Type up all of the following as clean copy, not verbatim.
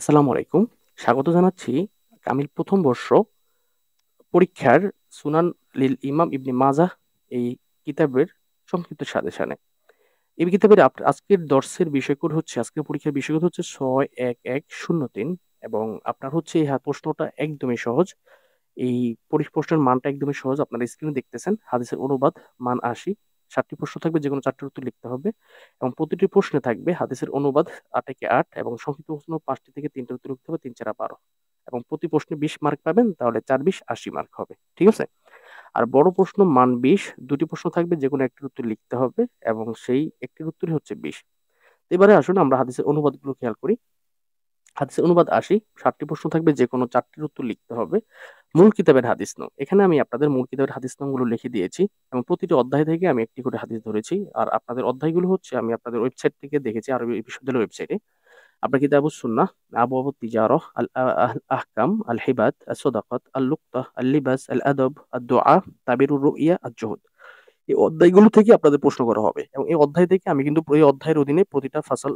আসসালামু আলাইকুম। স্বাগত জানাচ্ছি কামিল প্রথম বর্ষ পরীক্ষার সুনান লিল ইমাম ইবনে মাজাহ এই কিতাবের সংক্ষিপ্ত সাজেশনে। এই কিতাবের আজকের দর্সের বিষয়কোড হচ্ছে আজকের পরীক্ষার বিষয়কোড হচ্ছে ৬১১০৩ এবং আপনার হচ্ছে এই প্রশ্নটা একদমই সহজ। এই প্রশ্নের মানটা একদমই সহজ। আপনারা স্ক্রিনে দেখতেছেন। হাদিসের অনুবাদ মান ৮০। ৭টি প্রশ্ন থাকবে, যেকোনো ৪টির উত্তর লিখতে হবে এবং প্রতিটি প্রশ্নে থাকবে হাদিসের অনুবাদ ৮ একে ৮ এবং সংক্ষিপ্ত প্রশ্ন ৫টি থেকে ৩টার উত্তর লিখতে হবে, ৩ ৪ ১২ এবং প্রতি প্রশ্নে ২০ মার্ক পাবেন, তাহলে ৪ ২০ ৮০ মার্ক হবে। ঠিক আছে? আর বড় প্রশ্ন মান ২০, ২টি প্রশ্ন থাকবে, যেকোনো একটির উত্তর লিখতে হবে এবং সেই একটির উত্তরই হচ্ছে ২০। এবারে আসুন আমরা হাদিসের অনুবাদগুলো খেয়াল করি। হাদিসের অনুবাদ ৮০, ৭টি প্রশ্ন থাকবে, যেকোনো ৪টির উত্তর লিখতে হবে। মূল কিতাবের হাদিস নং। এখানে আমি আপনাদের মূল কিতাবের হাদিস নংগুলো লিখে দিয়েছি এবং প্রতিটি অধ্যায় থেকে আমি একটি করে হাদিস ধরেছি। আর আপনাদের অধ্যায়গুলো হচ্ছে আমি আপনাদের ওয়েবসাইট থেকে দেখেছি, আরবি বিশ্ববিদ্যালয়ের ওয়েবসাইটে। আপনার কিতাবুস সুন্নাহ, আবওয়াবুত তিজারাহ, আল আহকাম, আল হিবাত, আস-সাদাকাত, আল-লুকতাহ, আল-লিবাস, আল-আদব, আদ-দুআ, তাবিরুর রুইয়া, আজ-জুহুদ। এই অধ্যায়গুলো থেকে আপনাদের প্রশ্ন করা হবে এবং এই অধ্যায় থেকে আমি কিন্তু এই অধ্যায়ের অধীনে প্রতিটা ফাসাল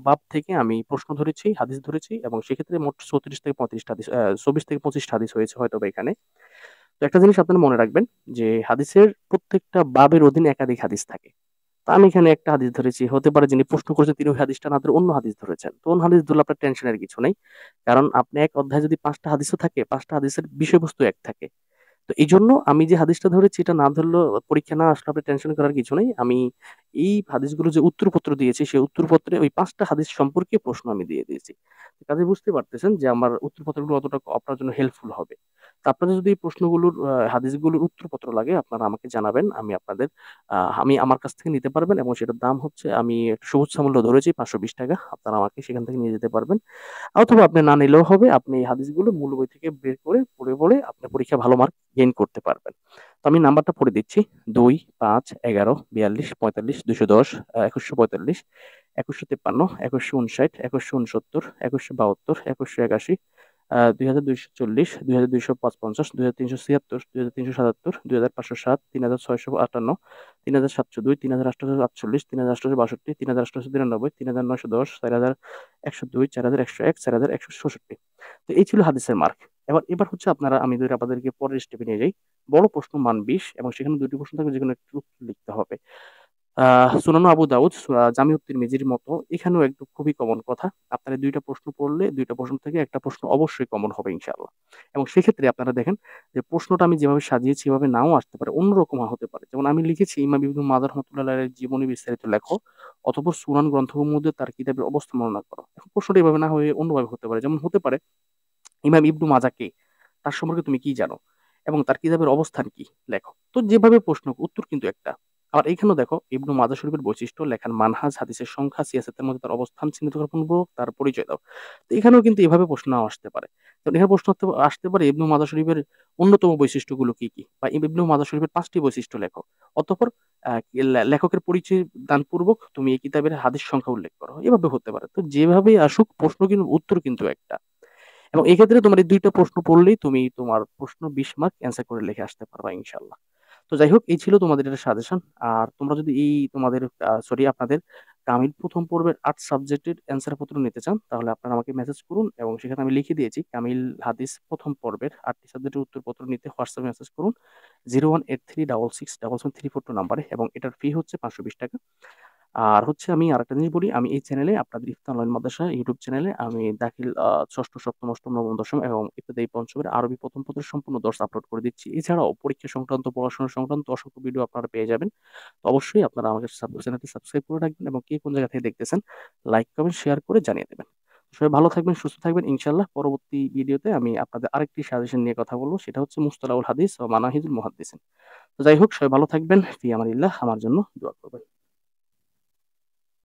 বাব থেকে আমি প্রশ্ন ধরেছি, হাদিস ধরেছি এবং সেক্ষেত্রে মোট ৩৪ থেকে ৩৫টা হাদিস, ২৪ থেকে ২৫টা হাদিস হয়েছে হয়তোবা এখানে। তো একটা জিনিস আপনারা মনে রাখবেন যে হাদিসের প্রত্যেকটা বাবের অধীনে একাধিক হাদিস থাকে। তো আমি এখানে একটা হাদিস ধরেছি, হতে পারে যিনি প্রশ্ন করেছেন তিনি ওই হাদিসটা না ধরে অন্য হাদিস ধরেছেন। তো অন্য হাদিস ধরলে আপনার টেনশনের কিছু নেই। কারণ আপনি এক অধ্যায়ে যদি ৫টা হাদিসও থাকে, ৫টা হাদিসের বিষয়বস্তু এক থাকে। তো এইজন্য আমি যে হাদিসটা ধরেছি এটা না ধরলেও পরীক্ষা না আসলে আপনার টেনশন করার কিছু নেই। আমি এই হাদিসগুলো যে উত্তরপত্র দিয়েছি, সেই উত্তরপত্রে ওই ৫ টা হাদিস সম্পর্কে প্রশ্ন আমি দিয়ে দিয়েছি। কাজেই বুঝতে পারতেছেন যে আমার উত্তরপত্রগুলো অতটা আপনার জন্য হেল্পফুল হবে। তো আপনাদের যদি এই প্রশ্নগুলোর হাদিসগুলোর উত্তরপত্র লাগে আপনারা আমাকে জানাবেন। আমি আপনাদের আমি আমার কাছ থেকে নিতে পারবেন এবং সেটার দাম হচ্ছে আমি একটা সবুজ মূল্য ধরেছি ৳৫২০। আপনারা আমাকে সেখান থেকে নিয়ে যেতে পারবেন। অথবা আপনি না নিলেও হবে। আপনি এই হাদিসগুলো মূল বই থেকে বের করে পড়ে আপনার পরীক্ষায় ভালো মার্ক গেইন করতে পারবেন। তো আমি নাম্বারটা পড়ে দিচ্ছি। ২, ৫, ১১, ৪২, ৪৫, ২১০, ২১৪৫, ২১৫৩, ২১৫৯, ২১৬৯, ২১৭২, ২১৮১, ২২৪০, ২২৫, ২৩৭৬, ২৩৭৭, ২৫০৭, ৩৬৫৮, ৩৭০২, ৩৮৪৮, ৩৮৬২, ৩৮৮৯, ৩৯১০, ৪১০২, ৪১০১, ৪১৬৬। তো এই ছিল হাদিসের মার্ক। এবার হচ্ছে আমি যদি আপনাদেরকে পরের স্টেপে নিয়ে যাই। বড় প্রশ্ন মান ২০ এবং সেখানে ২টি প্রশ্ন থাকবে, যেকোনো একটির উত্তর লিখতে হবে। সুনানু আবু দাউদ, জামিউত তিরমিজির মতো এখানেও একটু খুবই কমন কথা। আপনারা ২ টা প্রশ্ন পড়লে ২ টা প্রশ্ন থেকে একটা প্রশ্ন অবশ্যই কমন হবে ইনশাআল্লাহ। এবং সেক্ষেত্রে আপনারা দেখেন যে প্রশ্নটা আমি যেভাবে সাজিয়েছি এভাবে নাও আসতে পারে, অন্যরকম হতে পারে। যেমন আমি লিখেছি ইমাম ইবনে মাজাহ রাহমাতুল্লাহি আলাইহির জীবনী বিস্তারিত লেখো, অতঃপর সুনান গ্রন্থসমূহের মধ্যে তার কিতাবের অবস্থান বর্ণনা করো। এখন প্রশ্নটা এভাবে না হয়ে অন্যভাবে হতে পারে। যেমন হতে পারে ইমাম ইবনু মাজাহ কে? তার সম্পর্কে তুমি কি জানো? এবং তার কিতাবের অবস্থান কি? লেখো। তো যেভাবে প্রশ্ন উত্তর কিন্তু একটা। আবার এইখানেও দেখো ইবনু মাজাহ শরীফের বৈশিষ্ট্য, লেখার মানহাজ, হাদিসের সংখ্যা, সিয়াসতের মধ্যে তার অবস্থান চিহ্নিত করার পূর্বক তার পরিচয় দাও। তো এখানেও কিন্তু এভাবে প্রশ্ন নাও আসতে পারে। তো এখানে প্রশ্ন আসতে পারে ইবনু মাজাহ শরীফের অন্যতম বৈশিষ্ট্যগুলো কি, কি? বা ইবনু মাজাহ শরীফের ৫ টি বৈশিষ্ট্য লেখো। অতঃপর লেখকের পরিচয় দানপূর্বক তুমি এই কিতাবের হাদিস সংখ্যা উল্লেখ করো। এভাবে হতে পারে। তো যেভাবেই আসুক প্রশ্ন কিন্তু উত্তর কিন্তু একটা। এবং এই ক্ষেত্রে তোমার এই ২ টা প্রশ্ন পড়লেই তুমি তোমার প্রশ্ন ২০ মার্ক অ্যান্সার করে লিখে আসতে পারবা ইনশাআল্লাহ। তো যাই হোক এই ছিল তোমাদের একটা সাজেশন। আর তোমরা যদি এই তোমাদের আপনাদের কামিল প্রথম পর্বের ৮ সাবজেক্টের অ্যান্সার পত্র নিতে চান, তাহলে আপনারা আমাকে মেসেজ করুন এবং সেখানে আমি লিখে দিয়েছি কামিল হাদিস প্রথম পর্বের ৮ টি সাবজেক্টের উত্তরপত্র নিতে হোয়াটসঅ্যাপে মেসেজ করুন 01836677342 নাম্বারে এবং এটার ফি হচ্ছে ৳৫২০। আর হচ্ছে আমি আরেকটা জিনিস বলি, আমি এই চ্যানেলে আপনাদের ইফতা অনলাইন মাদ্রাসা ইউটিউব চ্যানেলে আমি দাখিল ৬ষ্ঠ, ৭ম, ৮ম, ৯ম, ১০ম এবং ইত্যাদি পঞ্চমের আরবি প্রথম পত্রের সম্পূর্ণ কোর্স আপলোড করে দিচ্ছি। এছাড়াও পরীক্ষা সংক্রান্ত, পড়াশোনা সংক্রান্ত অসংখ্য ভিডিও আপনারা পেয়ে যাবেন। তো অবশ্যই আপনারা আমাকে চ্যানেলটি সাবস্ক্রাইব করে রাখবেন এবং কে কোন জায়গা থেকে দেখতেছেন লাইক, কমেন্ট, শেয়ার করে জানিয়ে দেবেন। সবাই ভালো থাকবেন, সুস্থ থাকবেন ইনশাআল্লাহ। পরবর্তী ভিডিওতে আমি আপনাদের আরেকটি সাজেশন নিয়ে কথা বলব। সেটা হচ্ছে মুস্তালাহুল হাদিস ওয়া মানাহিজুল মুহাদ্দিসিন। তো যাই হোক সবাই ভালো থাকবেন। ফি আমানিল্লাহ। আমার জন্য দোয়া করবেন।